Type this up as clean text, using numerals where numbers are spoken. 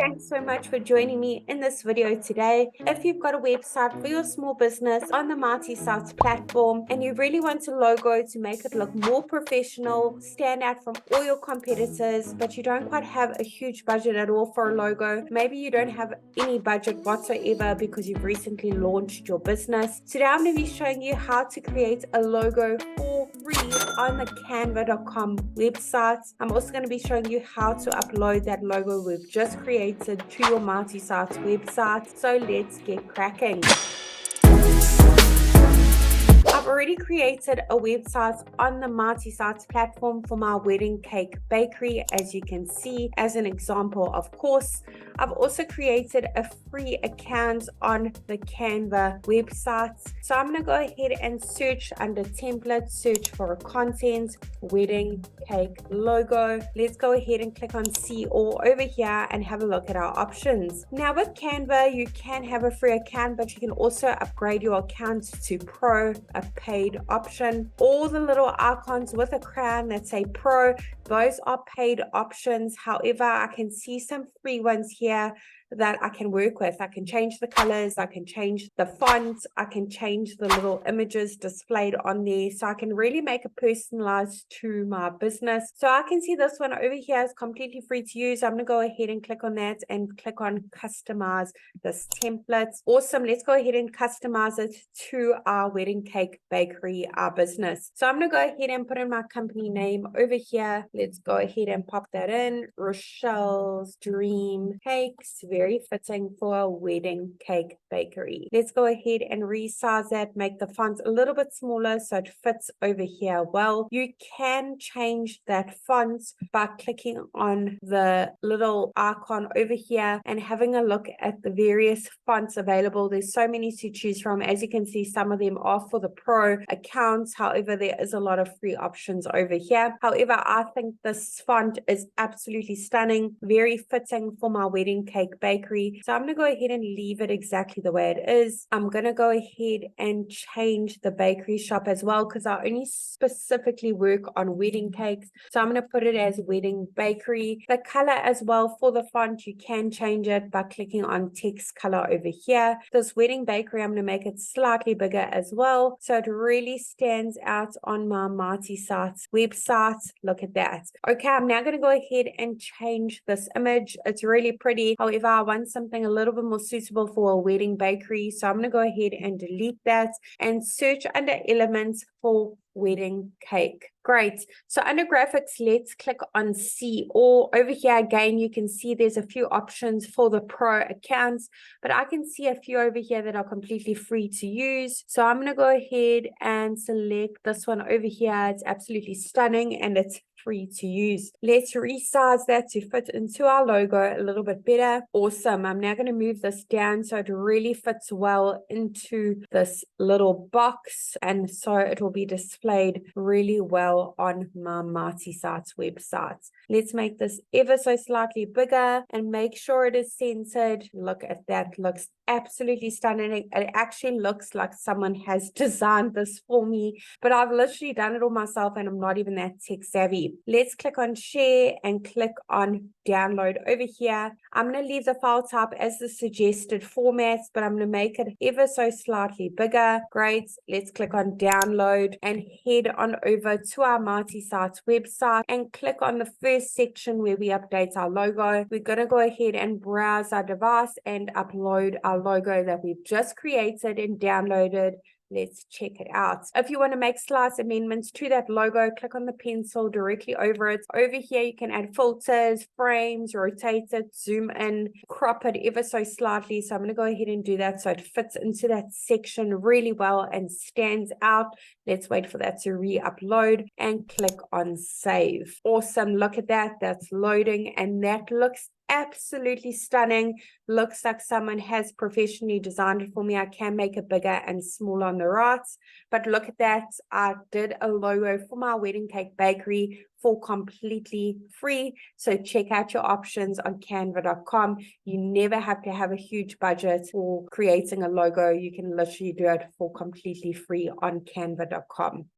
Thanks so much for joining me in this video today. If you've got a website for your small business on the multi-site platform and you really want a logo to make it look more professional, stand out from all your competitors, but you don't quite have a huge budget at all for a logo, maybe you don't have any budget whatsoever because you've recently launched your business. Today I'm going to be showing you how to create a logo for free on the canva.com website. I'm also going to be showing you how to upload that logo we've just created to your multi-site website. So let's get cracking. I've already created a website on the multi-site platform for my wedding cake bakery, as you can see as an example. Of course, I've also created a free account on the Canva website. So I'm going to go ahead and search under template, search for a content, wedding cake logo. Let's go ahead and click on see all over here and have a look at our options. Now with Canva, you can have a free account, but you can also upgrade your account to Pro, a paid option. All the little icons with a crown that say Pro, those are paid options. However, I can see some free ones here that I can work with. I can change the colors, I can change the font, I can change the little images displayed on there, so I can really make it personalized to my business. So I can see this one over here is completely free to use. I'm going to go ahead and click on that and click on customize this template. Awesome. Let's go ahead and customize it to our wedding cake bakery, our business. So I'm going to go ahead and put in my company name over here. Let's go ahead and pop that in. Rochelle's Dream Cakes. Very fitting for a wedding cake bakery. Let's go ahead and resize that, make the font a little bit smaller so it fits over here well. You can change that font by clicking on the little icon over here and having a look at the various fonts available. There's so many to choose from. As you can see, some of them are for the pro accounts. However, there is a lot of free options over here. However, I think this font is absolutely stunning, very fitting for my wedding cake bakery. So I'm going to go ahead and leave it exactly the way it is. I'm going to go ahead and change the bakery shop as well because I only specifically work on wedding cakes. So I'm going to put it as wedding bakery. The color as well for the font, you can change it by clicking on text color over here. This wedding bakery, I'm going to make it slightly bigger as well, so it really stands out on my multi-site website. Look at that. Okay, I'm now going to go ahead and change this image. It's really pretty. However, I want something a little bit more suitable for a wedding bakery, so I'm going to go ahead and delete that and search under elements for wedding cake. Great. So under graphics, let's click on see all. Over here again, you can see there's a few options for the pro accounts, but I can see a few over here that are completely free to use. So I'm going to go ahead and select this one over here. It's absolutely stunning and it's free to use. Let's resize that to fit into our logo a little bit better. Awesome. I'm now going to move this down so it really fits well into this little box, and so it will be displayed really well on my multi-site website. Let's make this ever so slightly bigger and make sure it is centered. Look at that. Looks absolutely stunning. It actually looks like someone has designed this for me, but I've literally done it all myself and I'm not even that tech savvy. Let's click on share and click on download over here. I'm going to leave the file type as the suggested format, but I'm going to make it ever so slightly bigger. Great. Let's click on download and head on over to our multi-site website and click on the first section where we update our logo. We're going to go ahead and browse our device and upload our logo that we've just created and downloaded. Let's check it out. If you want to make slight amendments to that logo, click on the pencil directly over it. Over here, you can add filters, frames, rotate it, zoom in, crop it ever so slightly. So I'm going to go ahead and do that so it fits into that section really well and stands out. Let's wait for that to re-upload and click on save. Awesome. Look at that. That's loading and that looks absolutely stunning. Looks like someone has professionally designed it for me. I can make it bigger and smaller on the right, but look at that. I did a logo for my wedding cake bakery for completely free. So check out your options on canva.com. You never have to have a huge budget for creating a logo. You can literally do it for completely free on canva.com.